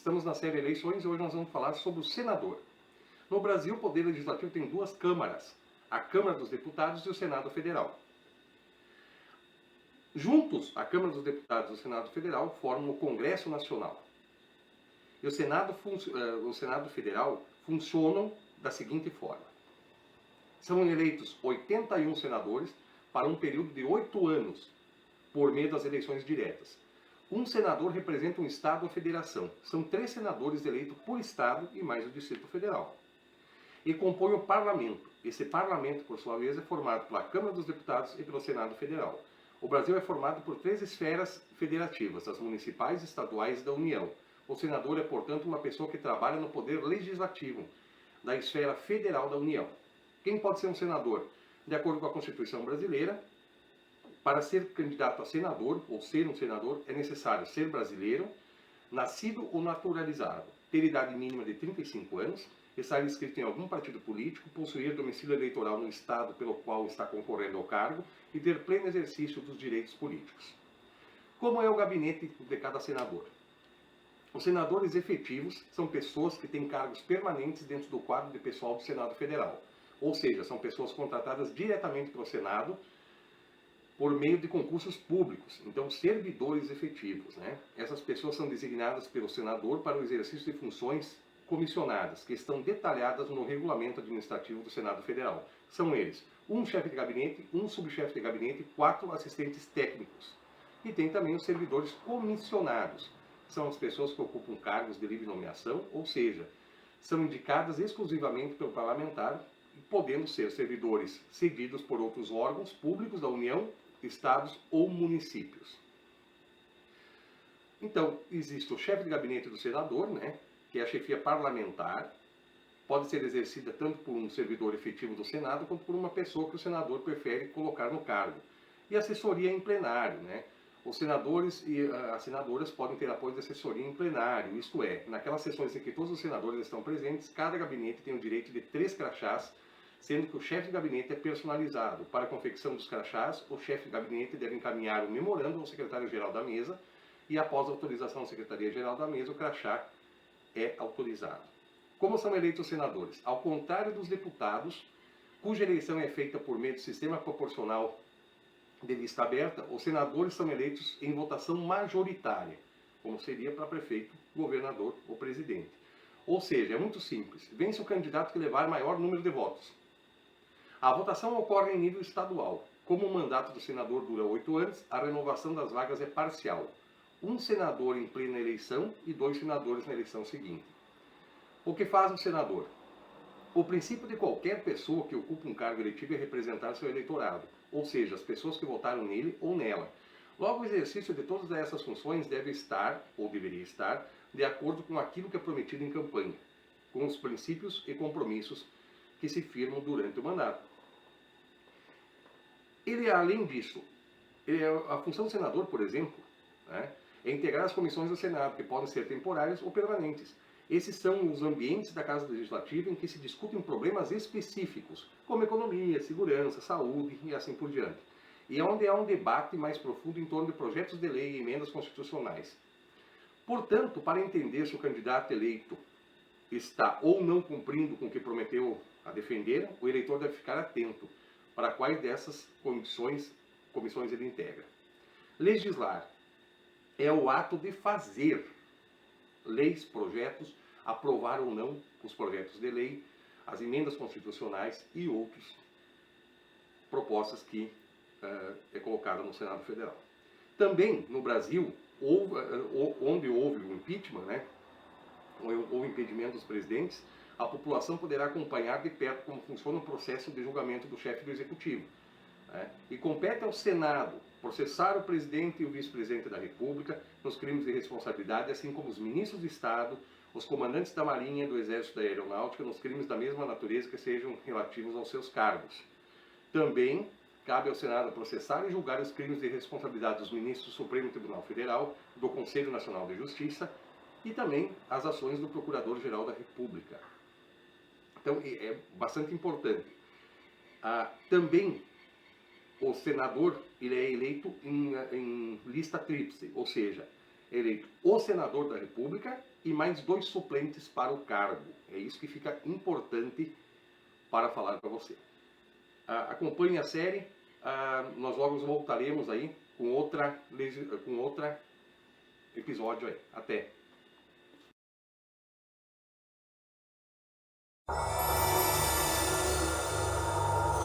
Estamos na série Eleições e hoje nós vamos falar sobre o senador. No Brasil, o Poder Legislativo tem duas câmaras, a Câmara dos Deputados e o Senado Federal. Juntos, a Câmara dos Deputados e o Senado Federal formam o Congresso Nacional. E o Senado Federal funcionam da seguinte forma. São eleitos 81 senadores para um período de 8 anos, por meio das eleições diretas. Um senador representa um estado ou federação. São 3 senadores eleitos por estado e mais o Distrito Federal. E compõe o parlamento. Esse parlamento, por sua vez, é formado pela Câmara dos Deputados e pelo Senado Federal. O Brasil é formado por 3 esferas federativas, as municipais, estaduais e da União. O senador é, portanto, uma pessoa que trabalha no poder legislativo da esfera federal da União. Quem pode ser um senador? De acordo com a Constituição brasileira, para ser candidato a senador, ou ser um senador, é necessário ser brasileiro, nascido ou naturalizado, ter idade mínima de 35 anos, estar inscrito em algum partido político, possuir domicílio eleitoral no estado pelo qual está concorrendo ao cargo e ter pleno exercício dos direitos políticos. Como é o gabinete de cada senador? Os senadores efetivos são pessoas que têm cargos permanentes dentro do quadro de pessoal do Senado Federal, ou seja, são pessoas contratadas diretamente pelo Senado por meio de concursos públicos, então servidores efetivos, né? Essas pessoas são designadas pelo senador para o exercício de funções comissionadas, que estão detalhadas no regulamento administrativo do Senado Federal. São eles, um chefe de gabinete, um subchefe de gabinete e 4 assistentes técnicos. E tem também os servidores comissionados, são as pessoas que ocupam cargos de livre nomeação, ou seja, são indicadas exclusivamente pelo parlamentar, podendo ser servidores seguidos por outros órgãos públicos da União, estados ou municípios. Então, existe o chefe de gabinete do senador, né, que é a chefia parlamentar, pode ser exercida tanto por um servidor efetivo do Senado, quanto por uma pessoa que o senador prefere colocar no cargo. E assessoria em plenário, né? Os senadores e as senadoras podem ter apoio de assessoria em plenário, isto é, naquelas sessões em que todos os senadores estão presentes, cada gabinete tem o direito de 3 crachás, sendo que o chefe de gabinete é personalizado. Para a confecção dos crachás, o chefe de gabinete deve encaminhar o memorando ao secretário-geral da mesa e, após a autorização da secretaria-geral da mesa, o crachá é autorizado. Como são eleitos os senadores? Ao contrário dos deputados, cuja eleição é feita por meio do sistema proporcional de lista aberta, os senadores são eleitos em votação majoritária, como seria para prefeito, governador ou presidente. Ou seja, é muito simples. Vence o candidato que levar maior número de votos. A votação ocorre em nível estadual. Como o mandato do senador dura 8 anos, a renovação das vagas é parcial. Um senador em plena eleição e 2 senadores na eleição seguinte. O que faz o senador? O princípio de qualquer pessoa que ocupa um cargo eletivo é representar seu eleitorado, ou seja, as pessoas que votaram nele ou nela. Logo, o exercício de todas essas funções deve estar, ou deveria estar, de acordo com aquilo que é prometido em campanha, com os princípios e compromissos que se firmam durante o mandato. Além disso, a função do senador, por exemplo, né, é integrar as comissões do Senado, que podem ser temporárias ou permanentes. Esses são os ambientes da Casa Legislativa em que se discutem problemas específicos, como economia, segurança, saúde e assim por diante. E é onde há um debate mais profundo em torno de projetos de lei e emendas constitucionais. Portanto, para entender se o candidato eleito está ou não cumprindo com o que prometeu a defender, o eleitor deve ficar atento para quais dessas comissões ele integra. Legislar é o ato de fazer leis, projetos, aprovar ou não os projetos de lei, as emendas constitucionais e outras propostas que é colocada no Senado Federal. Também no Brasil, onde houve o impeachment, né, ou o impedimento dos presidentes, a população poderá acompanhar de perto como funciona o processo de julgamento do chefe do executivo. Né? E compete ao Senado processar o presidente e o vice-presidente da República nos crimes de responsabilidade, assim como os ministros de Estado, os comandantes da Marinha, do Exército e da Aeronáutica, nos crimes da mesma natureza que sejam relativos aos seus cargos. Também cabe ao Senado processar e julgar os crimes de responsabilidade dos ministros do Supremo Tribunal Federal, do Conselho Nacional de Justiça e também as ações do Procurador-Geral da República. Então, é bastante importante. Também o senador ele é eleito em lista tríplice, ou seja, eleito o senador da República e mais 2 suplentes para o cargo. É isso que fica importante para falar para você. Acompanhe a série, nós logo voltaremos aí com outra episódio aí. Até!